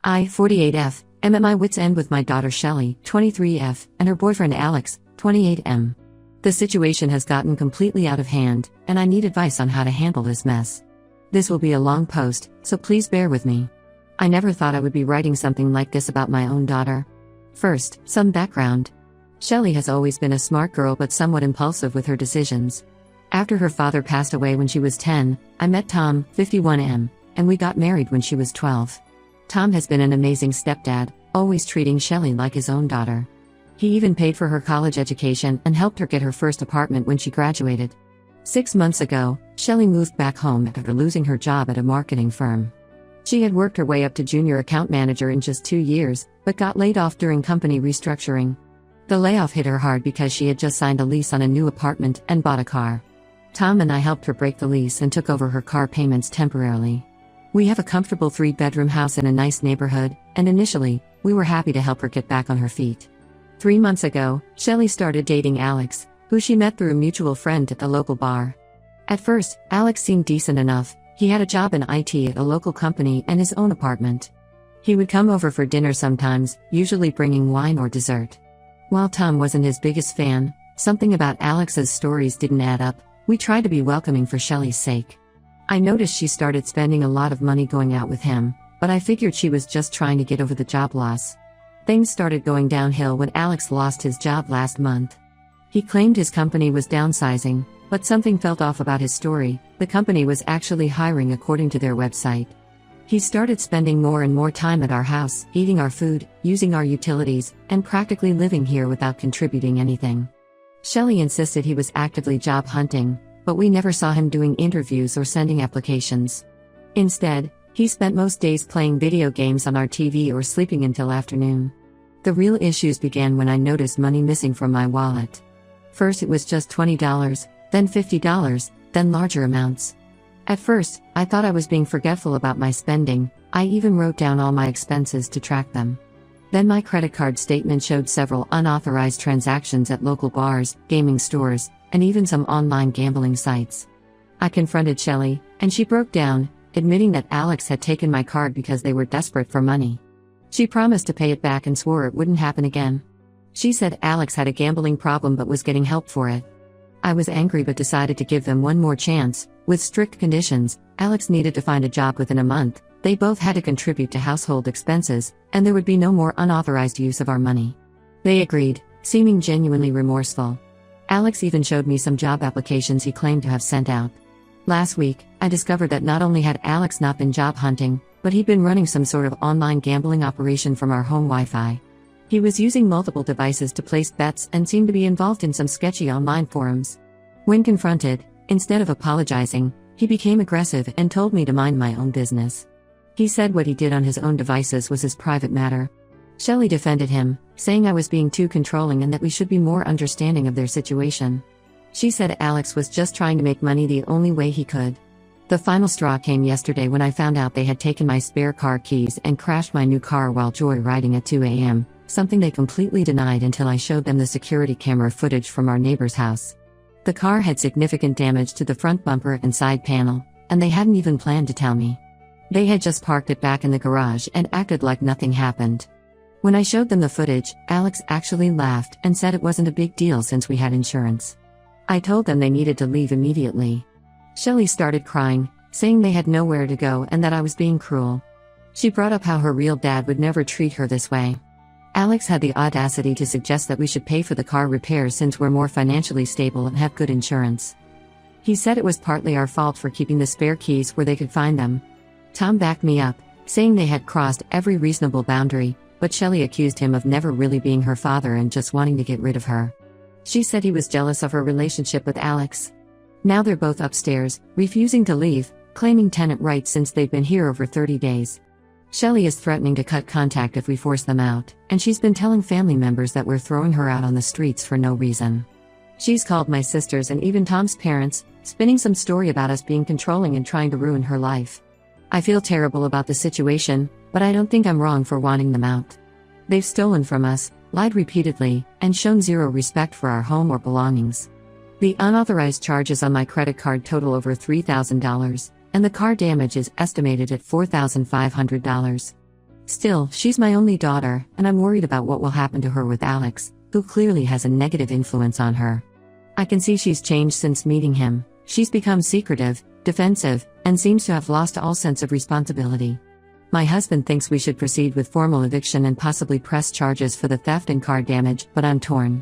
I, 48F, am at my wit's end with my daughter Shelly, 23F, and her boyfriend Alex, 28M. The situation has gotten completely out of hand, and I need advice on how to handle this mess. This will be a long post, so please bear with me. I never thought I would be writing something like this about my own daughter. First, some background. Shelly has always been a smart girl but somewhat impulsive with her decisions. After her father passed away when she was 10, I met Tom, 51M, and we got married when she was 12. Tom has been an amazing stepdad, always treating Shelly like his own daughter. He even paid for her college education and helped her get her first apartment when she graduated. 6 months ago, Shelly moved back home after losing her job at a marketing firm. She had worked her way up to junior account manager in just 2 years, but got laid off during company restructuring. The layoff hit her hard because she had just signed a lease on a new apartment and bought a car. Tom and I helped her break the lease and took over her car payments temporarily. We have a comfortable 3-bedroom house in a nice neighborhood, and initially, we were happy to help her get back on her feet. 3 months ago, Shelly started dating Alex, who she met through a mutual friend at the local bar. At first, Alex seemed decent enough. He had a job in IT at a local company and his own apartment. He would come over for dinner sometimes, usually bringing wine or dessert. While Tom wasn't his biggest fan, something about Alex's stories didn't add up. We tried to be welcoming for Shelly's sake. I noticed she started spending a lot of money going out with him, but I figured she was just trying to get over the job loss. Things started going downhill when Alex lost his job last month. He claimed his company was downsizing, but something felt off about his story. The company was actually hiring according to their website. He started spending more and more time at our house, eating our food, using our utilities, and practically living here without contributing anything. Shelly insisted he was actively job hunting, but we never saw him doing interviews or sending applications. Instead, he spent most days playing video games on our TV or sleeping until afternoon. The real issues began when I noticed money missing from my wallet. First it was just $20, then $50, then larger amounts. At first, I thought I was being forgetful about my spending. I even wrote down all my expenses to track them. Then my credit card statement showed several unauthorized transactions at local bars, gaming stores, and even some online gambling sites. I confronted Shelly, and she broke down, admitting that Alex had taken my card because they were desperate for money. She promised to pay it back and swore it wouldn't happen again. She said Alex had a gambling problem but was getting help for it. I was angry but decided to give them one more chance. With strict conditions, Alex needed to find a job within a month, they both had to contribute to household expenses, and there would be no more unauthorized use of our money. They agreed, seeming genuinely remorseful. Alex even showed me some job applications he claimed to have sent out. Last week, I discovered that not only had Alex not been job hunting, but he'd been running some sort of online gambling operation from our home Wi-Fi. He was using multiple devices to place bets and seemed to be involved in some sketchy online forums. When confronted, instead of apologizing, he became aggressive and told me to mind my own business. He said what he did on his own devices was his private matter. Shelly defended him, saying I was being too controlling and that we should be more understanding of their situation. She said Alex was just trying to make money the only way he could. The final straw came yesterday when I found out they had taken my spare car keys and crashed my new car while joyriding at 2 a.m., something they completely denied until I showed them the security camera footage from our neighbor's house. The car had significant damage to the front bumper and side panel, and they hadn't even planned to tell me. They had just parked it back in the garage and acted like nothing happened. When I showed them the footage, Alex actually laughed and said it wasn't a big deal since we had insurance. I told them they needed to leave immediately. Shelly started crying, saying they had nowhere to go and that I was being cruel. She brought up how her real dad would never treat her this way. Alex had the audacity to suggest that we should pay for the car repairs since we're more financially stable and have good insurance. He said it was partly our fault for keeping the spare keys where they could find them. Tom backed me up, saying they had crossed every reasonable boundary, but Shelly accused him of never really being her father and just wanting to get rid of her. She said he was jealous of her relationship with Alex. Now they're both upstairs, refusing to leave, claiming tenant rights since they've been here over 30 days. Shelly is threatening to cut contact if we force them out, and she's been telling family members that we're throwing her out on the streets for no reason. She's called my sisters and even Tom's parents, spinning some story about us being controlling and trying to ruin her life. I feel terrible about the situation, but I don't think I'm wrong for wanting them out. They've stolen from us, lied repeatedly, and shown zero respect for our home or belongings. The unauthorized charges on my credit card total over $3,000, and the car damage is estimated at $4,500. Still, she's my only daughter, and I'm worried about what will happen to her with Alex, who clearly has a negative influence on her. I can see she's changed since meeting him. She's become secretive, defensive, and seems to have lost all sense of responsibility. My husband thinks we should proceed with formal eviction and possibly press charges for the theft and car damage, but I'm torn.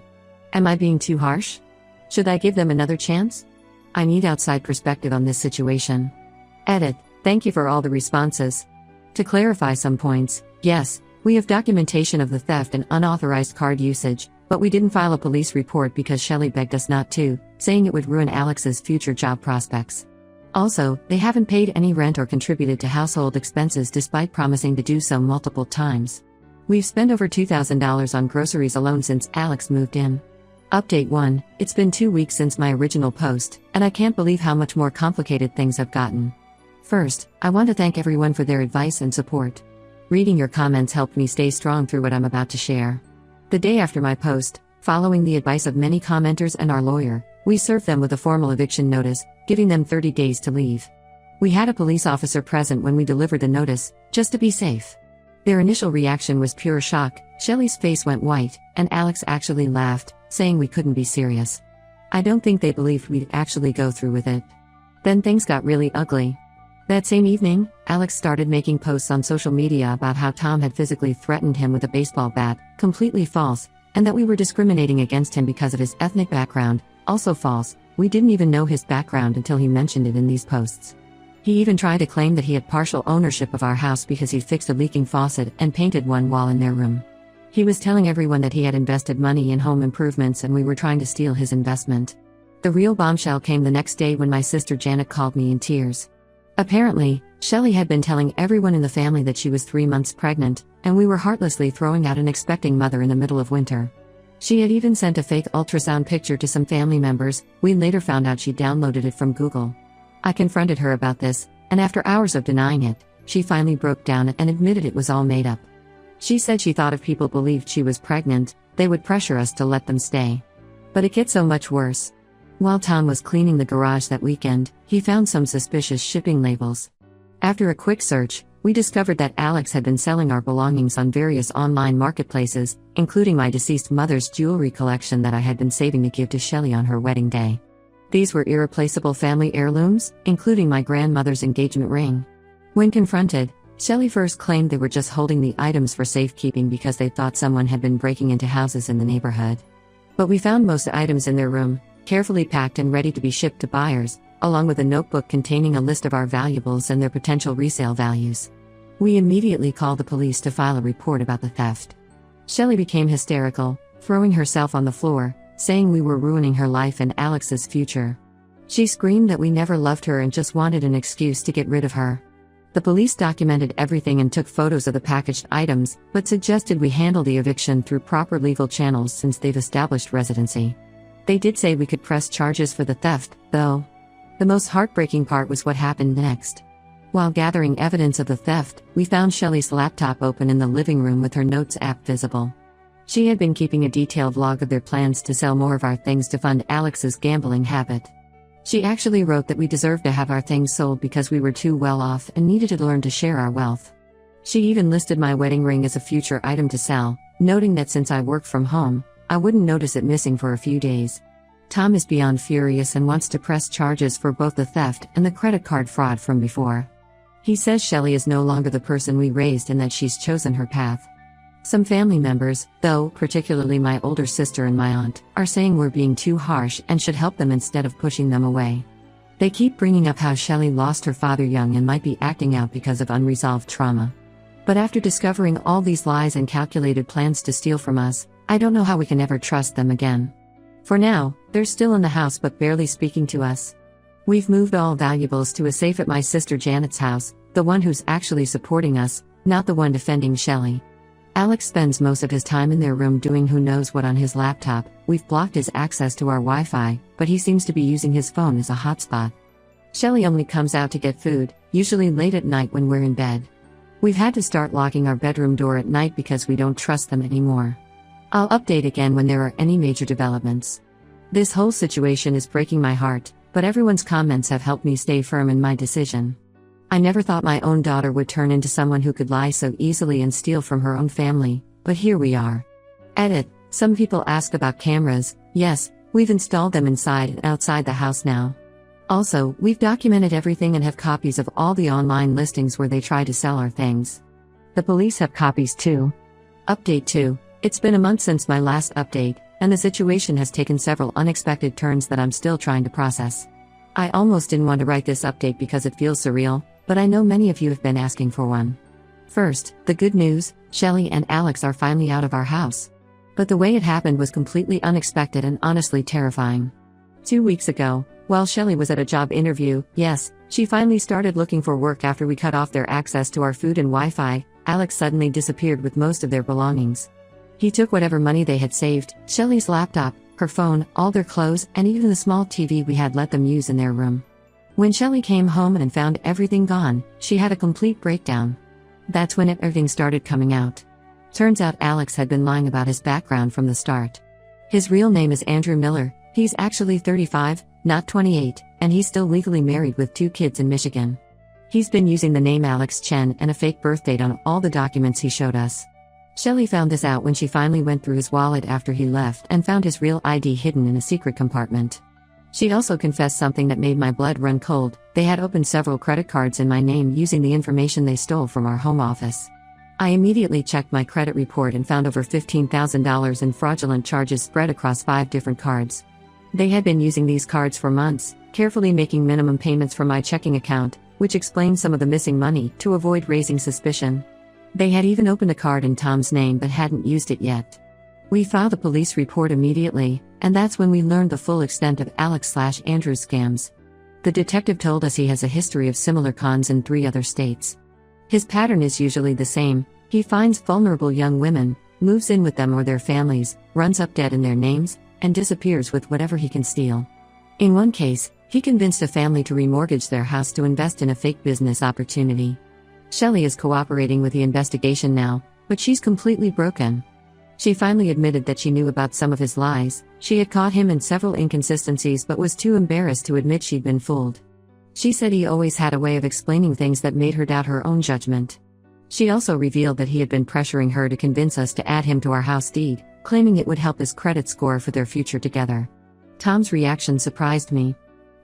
Am I being too harsh? Should I give them another chance? I need outside perspective on this situation. Edit. Thank you for all the responses. To clarify some points, yes, we have documentation of the theft and unauthorized card usage, but we didn't file a police report because Shelley begged us not to, saying it would ruin Alex's future job prospects. Also, they haven't paid any rent or contributed to household expenses despite promising to do so multiple times. We've spent over $2,000 on groceries alone since Alex moved in. Update 1, it's been 2 weeks since my original post, and I can't believe how much more complicated things have gotten. First, I want to thank everyone for their advice and support. Reading your comments helped me stay strong through what I'm about to share. The day after my post, following the advice of many commenters and our lawyer, we served them with a formal eviction notice, giving them 30 days to leave. We had a police officer present when we delivered the notice, just to be safe. Their initial reaction was pure shock. Shelley's face went white, and Alex actually laughed, saying we couldn't be serious. I don't think they believed we'd actually go through with it. Then things got really ugly. That same evening, Alex started making posts on social media about how Tom had physically threatened him with a baseball bat, completely false, and that we were discriminating against him because of his ethnic background, also false. We didn't even know his background until he mentioned it in these posts. He even tried to claim that he had partial ownership of our house because he fixed a leaking faucet and painted one wall in their room. He was telling everyone that he had invested money in home improvements and we were trying to steal his investment. The real bombshell came the next day when my sister Janet called me in tears. Apparently, Shelley had been telling everyone in the family that she was 3 months pregnant, and we were heartlessly throwing out an expecting mother in the middle of winter. She had even sent a fake ultrasound picture to some family members. We later found out she downloaded it from Google. I confronted her about this, and after hours of denying it, she finally broke down and admitted it was all made up. She said she thought if people believed she was pregnant, they would pressure us to let them stay. But it gets so much worse. While Tom was cleaning the garage that weekend, he found some suspicious shipping labels. After a quick search, we discovered that Alex had been selling our belongings on various online marketplaces, including my deceased mother's jewelry collection that I had been saving to give to Shelley on her wedding day. These were irreplaceable family heirlooms, including my grandmother's engagement ring. When confronted, Shelley first claimed they were just holding the items for safekeeping because they thought someone had been breaking into houses in the neighborhood. But we found most items in their room, carefully packed and ready to be shipped to buyers, along with a notebook containing a list of our valuables and their potential resale values. We immediately called the police to file a report about the theft. Shelley became hysterical, throwing herself on the floor, saying we were ruining her life and Alex's future. She screamed that we never loved her and just wanted an excuse to get rid of her. The police documented everything and took photos of the packaged items, but suggested we handle the eviction through proper legal channels since they've established residency. They did say we could press charges for the theft, though. The most heartbreaking part was what happened next. While gathering evidence of the theft, we found Shelley's laptop open in the living room with her notes app visible. She had been keeping a detailed log of their plans to sell more of our things to fund Alex's gambling habit. She actually wrote that we deserved to have our things sold because we were too well off and needed to learn to share our wealth. She even listed my wedding ring as a future item to sell, noting that since I work from home, I wouldn't notice it missing for a few days. Tom is beyond furious and wants to press charges for both the theft and the credit card fraud from before. He says Shelley is no longer the person we raised and that she's chosen her path. Some family members, though, particularly my older sister and my aunt, are saying we're being too harsh and should help them instead of pushing them away. They keep bringing up how Shelley lost her father young and might be acting out because of unresolved trauma. But after discovering all these lies and calculated plans to steal from us, I don't know how we can ever trust them again. For now, they're still in the house but barely speaking to us. We've moved all valuables to a safe at my sister Janet's house, the one who's actually supporting us, not the one defending Shelley. Alex spends most of his time in their room doing who knows what on his laptop. We've blocked his access to our Wi-Fi, but he seems to be using his phone as a hotspot. Shelley only comes out to get food, usually late at night when we're in bed. We've had to start locking our bedroom door at night because we don't trust them anymore. I'll update again when there are any major developments. This whole situation is breaking my heart, but everyone's comments have helped me stay firm in my decision. I never thought my own daughter would turn into someone who could lie so easily and steal from her own family, but here we are. Edit. Some people asked about cameras. Yes, we've installed them inside and outside the house now. Also, we've documented everything and have copies of all the online listings where they try to sell our things. The police have copies too. Update 2. It's been a month since my last update, and the situation has taken several unexpected turns that I'm still trying to process. I almost didn't want to write this update because it feels surreal, but I know many of you have been asking for one. First, the good news, Shelly and Alex are finally out of our house. But the way it happened was completely unexpected and honestly terrifying. 2 weeks ago, while Shelly was at a job interview, yes, she finally started looking for work after we cut off their access to our food and Wi-Fi, Alex suddenly disappeared with most of their belongings. He took whatever money they had saved, Shelly's laptop, her phone, all their clothes, and even the small TV we had let them use in their room. When Shelly came home and found everything gone, she had a complete breakdown. That's when everything started coming out. Turns out Alex had been lying about his background from the start. His real name is Andrew Miller, he's actually 35, not 28, and he's still legally married with 2 kids in Michigan. He's been using the name Alex Chen and a fake birth date on all the documents he showed us. Shelly found this out when she finally went through his wallet after he left and found his real ID hidden in a secret compartment. She also confessed something that made my blood run cold. They had opened several credit cards in my name using the information they stole from our home office. I immediately checked my credit report and found over $15,000 in fraudulent charges spread across 5 different cards. They had been using these cards for months, carefully making minimum payments from my checking account, which explained some of the missing money, to avoid raising suspicion. They had even opened a card in Tom's name but hadn't used it yet. We filed a police report immediately, and that's when we learned the full extent of Alex/Andrew's scams. The detective told us he has a history of similar cons in 3 other states. His pattern is usually the same: he finds vulnerable young women, moves in with them or their families, runs up debt in their names, and disappears with whatever he can steal. In one case, he convinced a family to remortgage their house to invest in a fake business opportunity. Shelly is cooperating with the investigation now, but she's completely broken. She finally admitted that she knew about some of his lies. She had caught him in several inconsistencies but was too embarrassed to admit she'd been fooled. She said he always had a way of explaining things that made her doubt her own judgment. She also revealed that he had been pressuring her to convince us to add him to our house deed, claiming it would help his credit score for their future together. Tom's reaction surprised me.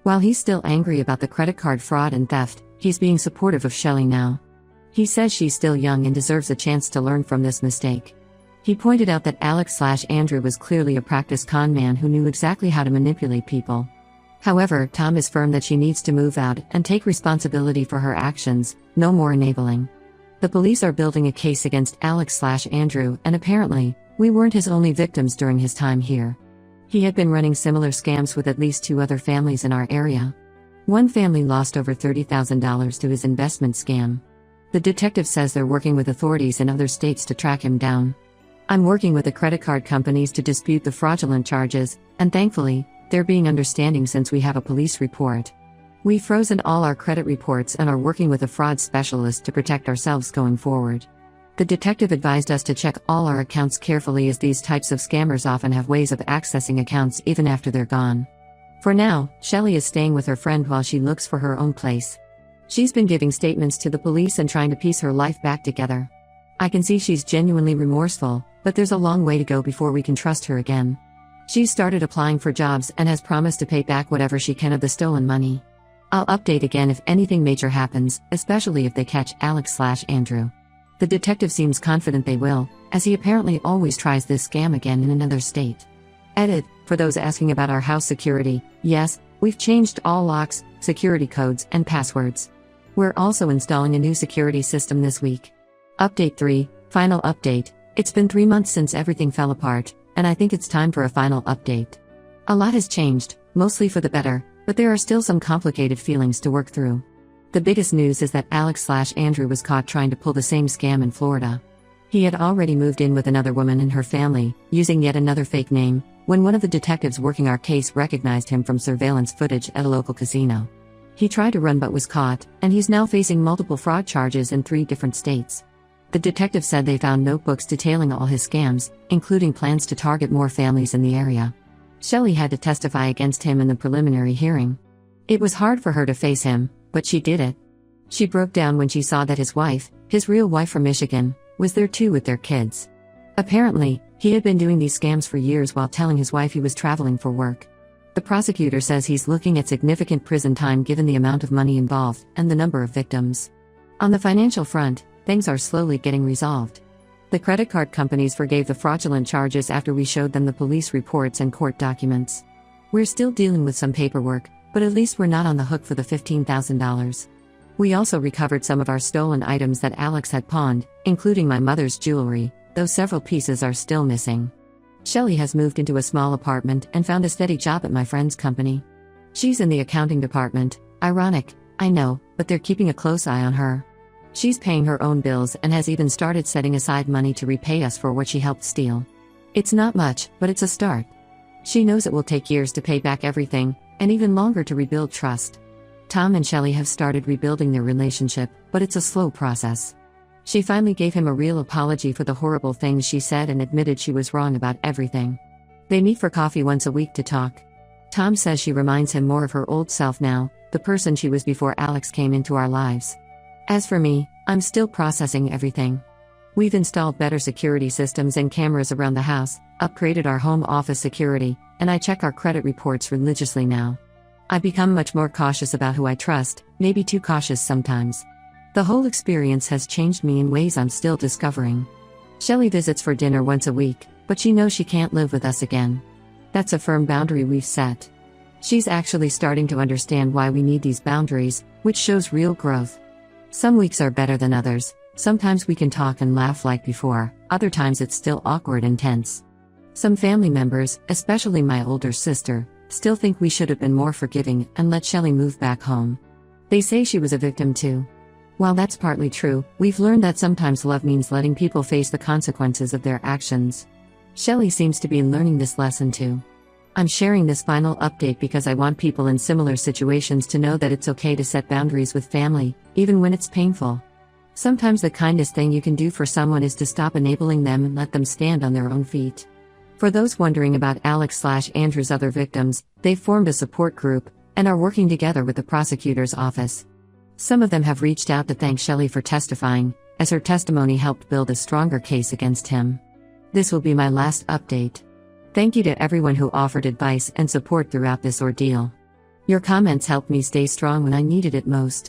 While he's still angry about the credit card fraud and theft, he's being supportive of Shelly now. He says she's still young and deserves a chance to learn from this mistake. He pointed out that Alex/Andrew was clearly a practiced con man who knew exactly how to manipulate people. However, Tom is firm that she needs to move out and take responsibility for her actions, no more enabling. The police are building a case against Alex/Andrew, and apparently, we weren't his only victims during his time here. He had been running similar scams with at least 2 other families in our area. One family lost over $30,000 to his investment scam. The detective says they're working with authorities in other states to track him down. I'm working with the credit card companies to dispute the fraudulent charges, and thankfully, they're being understanding since we have a police report. We've frozen all our credit reports and are working with a fraud specialist to protect ourselves going forward. The detective advised us to check all our accounts carefully as these types of scammers often have ways of accessing accounts even after they're gone. For now, Shelly is staying with her friend while she looks for her own place. She's been giving statements to the police and trying to piece her life back together. I can see she's genuinely remorseful, but there's a long way to go before we can trust her again. She's started applying for jobs and has promised to pay back whatever she can of the stolen money. I'll update again if anything major happens, especially if they catch Alex/Andrew. The detective seems confident they will, as he apparently always tries this scam again in another state. Edit. For those asking about our house security, yes, we've changed all locks, security codes, and passwords. We're also installing a new security system this week. Update 3, final update. It's been 3 months since everything fell apart, and I think it's time for a final update. A lot has changed, mostly for the better, but there are still some complicated feelings to work through. The biggest news is that Alex/Andrew was caught trying to pull the same scam in Florida. He had already moved in with another woman and her family, using yet another fake name, when one of the detectives working our case recognized him from surveillance footage at a local casino. He tried to run but was caught, and he's now facing multiple fraud charges in 3 different states. The detective said they found notebooks detailing all his scams, including plans to target more families in the area. Shelly had to testify against him in the preliminary hearing. It was hard for her to face him, but she did it. She broke down when she saw that his wife, his real wife from Michigan, was there too with their kids. Apparently, he had been doing these scams for years while telling his wife he was traveling for work. The prosecutor says he's looking at significant prison time given the amount of money involved and the number of victims. On the financial front, things are slowly getting resolved. The credit card companies forgave the fraudulent charges after we showed them the police reports and court documents. We're still dealing with some paperwork, but at least we're not on the hook for the $15,000. We also recovered some of our stolen items that Alex had pawned, including my mother's jewelry, though several pieces are still missing. Shelley has moved into a small apartment and found a steady job at my friend's company. She's in the accounting department. Ironic, I know, but they're keeping a close eye on her. She's paying her own bills and has even started setting aside money to repay us for what she helped steal. It's not much, but it's a start. She knows it will take years to pay back everything, and even longer to rebuild trust. Tom and Shelley have started rebuilding their relationship, but it's a slow process. She finally gave him a real apology for the horrible things she said and admitted she was wrong about everything. They meet for coffee once a week to talk. Tom says she reminds him more of her old self now, the person she was before Alex came into our lives. As for me, I'm still processing everything. We've installed better security systems and cameras around the house, upgraded our home office security, and I check our credit reports religiously now. I've become much more cautious about who I trust, maybe too cautious sometimes. The whole experience has changed me in ways I'm still discovering. Shelley visits for dinner once a week, but she knows she can't live with us again. That's a firm boundary we've set. She's actually starting to understand why we need these boundaries, which shows real growth. Some weeks are better than others. Sometimes we can talk and laugh like before, other times it's still awkward and tense. Some family members, especially my older sister, still think we should have been more forgiving and let Shelley move back home. They say she was a victim too. While that's partly true, we've learned that sometimes love means letting people face the consequences of their actions. Shelley seems to be learning this lesson too. I'm sharing this final update because I want people in similar situations to know that it's okay to set boundaries with family, even when it's painful. Sometimes the kindest thing you can do for someone is to stop enabling them and let them stand on their own feet. For those wondering about Alex/Andrew's other victims, they've formed a support group and are working together with the prosecutor's office. Some of them have reached out to thank Shelley for testifying, as her testimony helped build a stronger case against him. This will be my last update. Thank you to everyone who offered advice and support throughout this ordeal. Your comments helped me stay strong when I needed it most.